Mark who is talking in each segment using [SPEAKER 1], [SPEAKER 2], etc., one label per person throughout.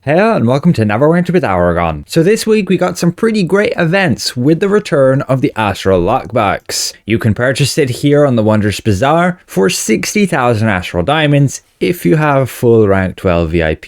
[SPEAKER 1] Hello and welcome to Neverwinter with Aragon. So this week we got some pretty great events with the return of the Astral Lockbox. You can purchase it here on the Wondrous Bazaar for 60,000 Astral Diamonds. If you have full rank 12 VIP,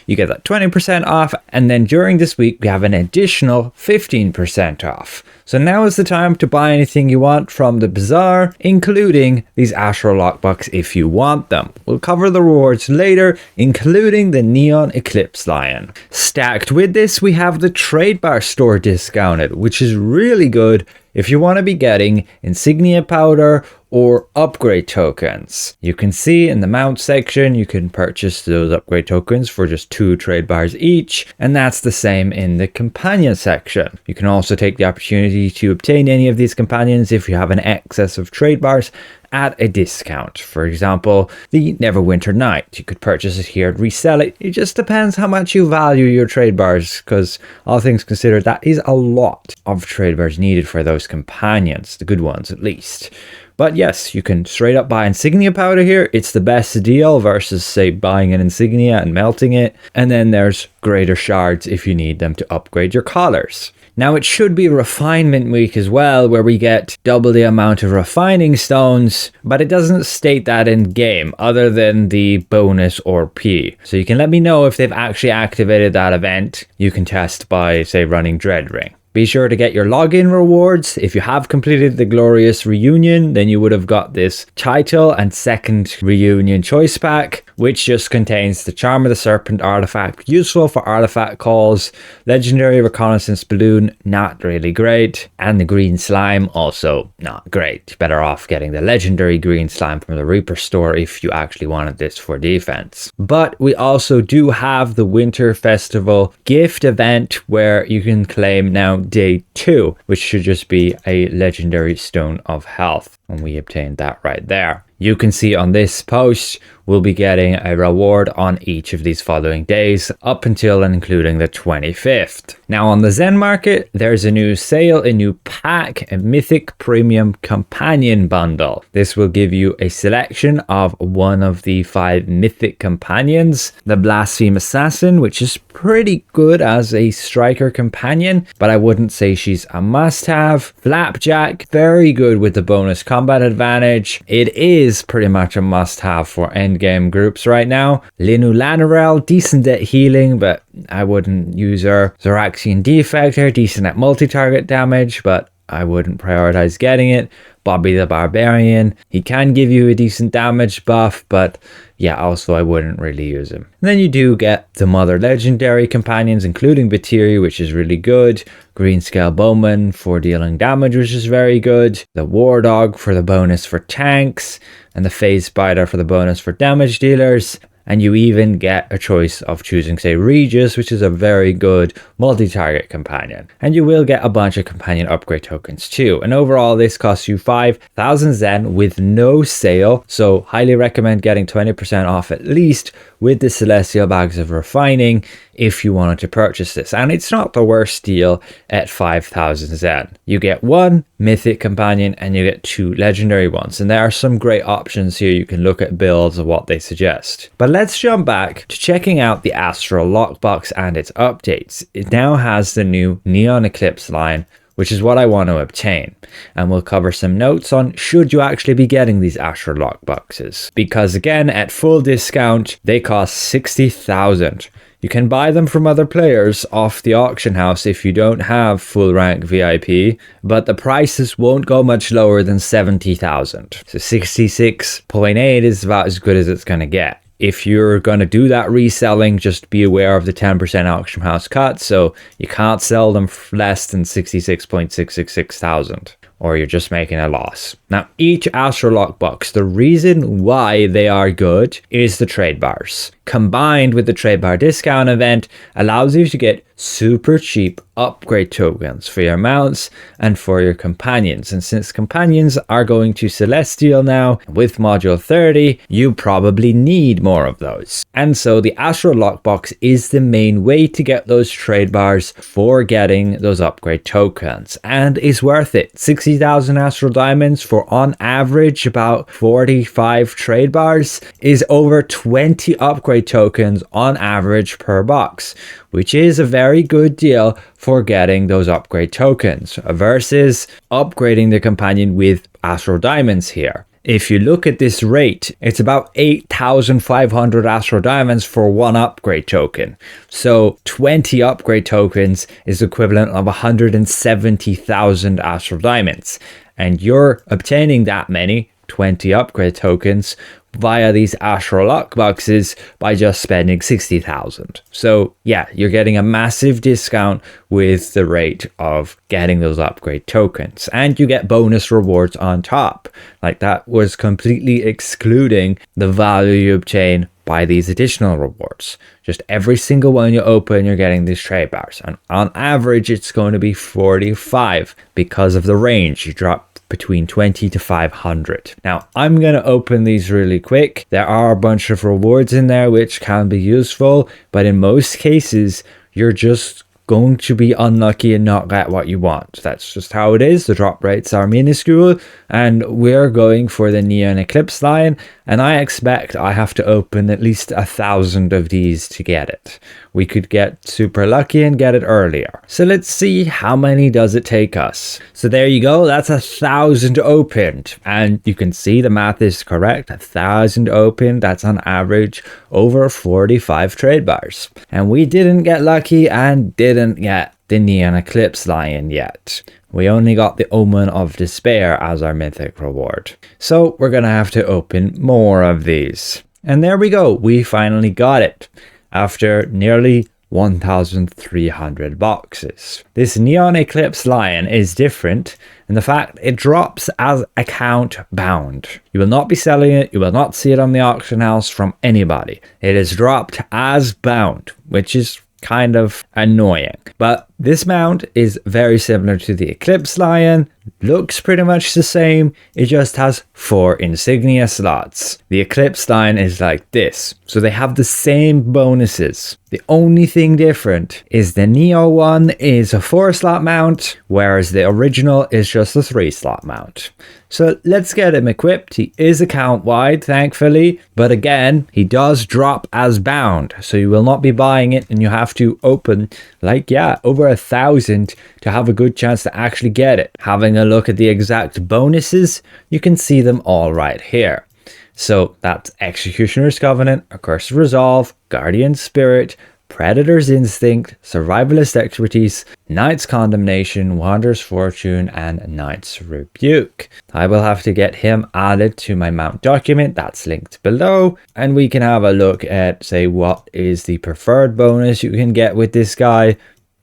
[SPEAKER 1] you get that 20% off, and then during this week we have an additional 15% off. So now is the time to buy anything you want from the bazaar, including these Astral Lockbox if you want them. We'll cover the rewards later, including the Neon Eclipse lion. Stacked with this, we have the trade bar store discounted, which is really good if you want to be getting insignia powder or upgrade tokens. You can see in the mount section, you can purchase those upgrade tokens for just 2 trade bars each, and that's the same in the companion section. You can also take the opportunity to obtain any of these companions if you have an excess of trade bars at a discount. For example, the Neverwinter Knight. You could purchase it here and resell it. It just depends how much you value your trade bars, because all things considered, that is a lot of trade bars needed for those companions, the good ones at least. But yes, you can straight up buy insignia powder here. It's the best deal versus, say, buying an insignia and melting it. And then there's greater shards if you need them to upgrade your collars. Now it should be refinement week as well, where we get double the amount of refining stones, but it doesn't state that in game other than the bonus or P. So you can let me know if they've actually activated that event. You can test by, say, running Dread Ring. Be sure to get your login rewards. If you have completed the Glorious Reunion, then you would have got this title and second reunion choice pack, which just contains the Charm of the Serpent artifact, useful for artifact calls, legendary reconnaissance balloon, not really great, and the green slime, also not great. Better off getting the legendary green slime from the Reaper store if you actually wanted this for defense. But we also do have the Winter Festival gift event where you can claim now day 2, which should just be a legendary stone of health, and we obtained that right there. You can see on this post, we'll be getting a reward on each of these following days up until and including the 25th. Now on the Zen market, there's a new sale, a new pack, a Mythic Premium Companion Bundle. This will give you a selection of one of the 5 Mythic Companions. The Blaspheme Assassin, which is pretty good as a striker companion, but I wouldn't say she's a must-have. Flapjack, very good with the bonus combat advantage. It is pretty much a must-have for endgame groups right now. Linu Lanarel, decent at healing, but I wouldn't use her. Zoraxian Defector, decent at multi-target damage, but I wouldn't prioritize getting it. Bobby the Barbarian, he can give you a decent damage buff, but yeah, also I wouldn't really use him. And then you do get the Mother Legendary companions, including Batiri, which is really good. Greenscale Bowman for dealing damage, which is very good. The War Dog for the bonus for tanks, and the Phase Spider for the bonus for damage dealers. And you even get a choice of choosing, say, Regis, which is a very good multi-target companion. And you will get a bunch of companion upgrade tokens too. And overall, this costs you 5,000 Zen with no sale. So highly recommend getting 20% off at least with the Celestial Bags of Refining if you wanted to purchase this. And it's not the worst deal at 5,000 Zen. You get 1 Mythic Companion and you get 2 Legendary ones. And there are some great options here. You can look at builds of what they suggest. But let's jump back to checking out the Astral Lockbox and its updates. It now has the new Neon Eclipse line, which is what I want to obtain. And we'll cover some notes on should you actually be getting these Astral Lockboxes. Because again, at full discount, they cost 60,000. You can buy them from other players off the auction house if you don't have full rank VIP, but the prices won't go much lower than 70,000. So 66.8 is about as good as it's going to get. If you're going to do that reselling, just be aware of the 10% auction house cut, so you can't sell them for less than 66.666 thousand, or you're just making a loss. Now, each Astral Lockbox, the reason why they are good is the trade bars. Combined with the trade bar discount event, allows you to get super cheap upgrade tokens for your mounts and for your companions. And since companions are going to Celestial now with module 30, you probably need more of those. And so the Astral Lockbox is the main way to get those trade bars for getting those upgrade tokens, and is worth it. 60,000 Astral Diamonds for on average about 45 trade bars is over 20 upgrade upgrade tokens on average per box, which is a very good deal for getting those upgrade tokens versus upgrading the companion with Astral Diamonds here. If you look at this rate, it's about 8,500 Astral Diamonds for one upgrade token. So 20 upgrade tokens is equivalent of 170,000 Astral Diamonds. And you're obtaining that many, 20 upgrade tokens, via these Astral Luck boxes by just spending 60,000. So yeah, you're getting a massive discount with the rate of getting those upgrade tokens, and you get bonus rewards on top. Like, that was completely excluding the value you obtain by these additional rewards. Just every single one you open, you're getting these trade bars, and on average it's going to be 45 because of the range. You drop between 20 to 500. Now, I'm going to open these really quick. There are a bunch of rewards in there which can be useful, but in most cases, you're just going to be unlucky and not get what you want. That's just how it is. The drop rates are minuscule, and we're going for the Neon Eclipse line, and I expect I have to open at least 1,000 of these to get it. We could get super lucky and get it earlier. So let's see, how many does it take us? So there you go, that's 1,000 opened, and you can see the math is correct. 1,000 opened, that's on average over 45 trade bars. And we didn't get lucky and didn't get the Neon Eclipse Lion yet. We only got the Omen of Despair as our mythic reward. So we're gonna have to open more of these. And there we go, we finally got it after nearly 1,300 boxes. This Neon Eclipse Lion is different in the fact it drops as account bound. You will not be selling it, you will not see it on the auction house from anybody. It is dropped as bound, which is kind of annoying. But this mount is very similar to the Eclipse Lion, looks pretty much the same, it just has 4 insignia slots. The Eclipse Lion is like this, so they have the same bonuses. The only thing different is the Neo one is a 4-slot mount, whereas the original is just a 3-slot mount. So let's get him equipped. He is account wide, thankfully, but again, he does drop as bound, so you will not be buying it and you have to open, like, yeah, over 1,000 to have a good chance to actually get it. Having a look at the exact bonuses, you can see them all right here. So that's Executioner's Covenant, Accursed Resolve, Guardian Spirit, Predator's Instinct, Survivalist Expertise, Knight's Condemnation, Wanderer's Fortune, and Knight's Rebuke. I will have to get him added to my mount document, that's linked below, and we can have a look at, say, what is the preferred bonus you can get with this guy.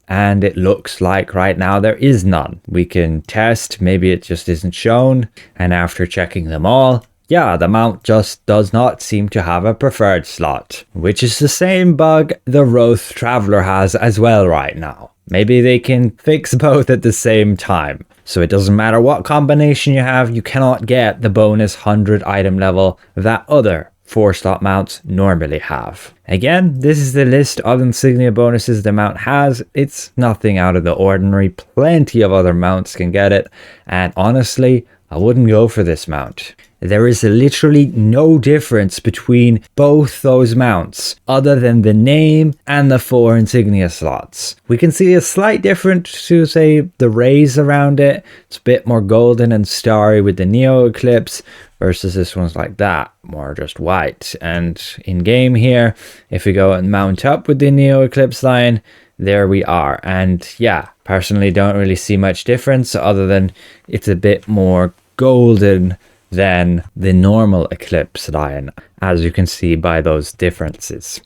[SPEAKER 1] And it looks like right now there is none. We can test, maybe it just isn't shown, and after checking them all, yeah, the mount just does not seem to have a preferred slot, which is the same bug the Roth Traveler has as well right now. Maybe they can fix both at the same time. So it doesn't matter what combination you have, you cannot get the bonus 100 item level that other 4-slot mounts normally have. Again, this is the list of insignia bonuses the mount has. It's nothing out of the ordinary. Plenty of other mounts can get it. And honestly, I wouldn't go for this mount. There is literally no difference between both those mounts other than the name and the 4 insignia slots. We can see a slight difference to, say, the rays around it. It's a bit more golden and starry with the Neo Eclipse versus this one's like that, more just white. And in game here, if we go and mount up with the Neo Eclipse line, there we are. And yeah, personally don't really see much difference other than it's a bit more golden than the normal Eclipse line, as you can see by those differences.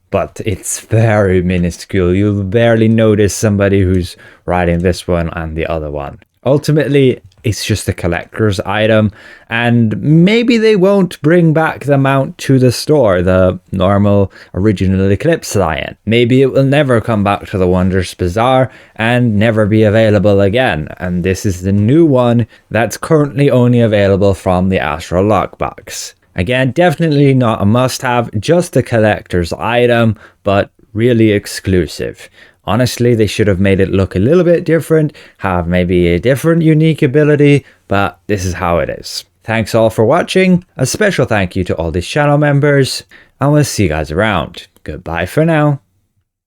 [SPEAKER 1] But it's very minuscule. You'll barely notice somebody who's riding this one and the other one. Ultimately, it's just a collector's item, and maybe they won't bring back the mount to the store, the normal original Eclipse Lion. Maybe it will never come back to the Wondrous Bazaar and never be available again, and this is the new one that's currently only available from the Astral Lockbox. Again, definitely not a must-have, just a collector's item, but really exclusive. Honestly, they should have made it look a little bit different, have maybe a different unique ability, but this is how it is. Thanks all for watching. A special thank you to all these channel members, and we'll see you guys around. Goodbye for now.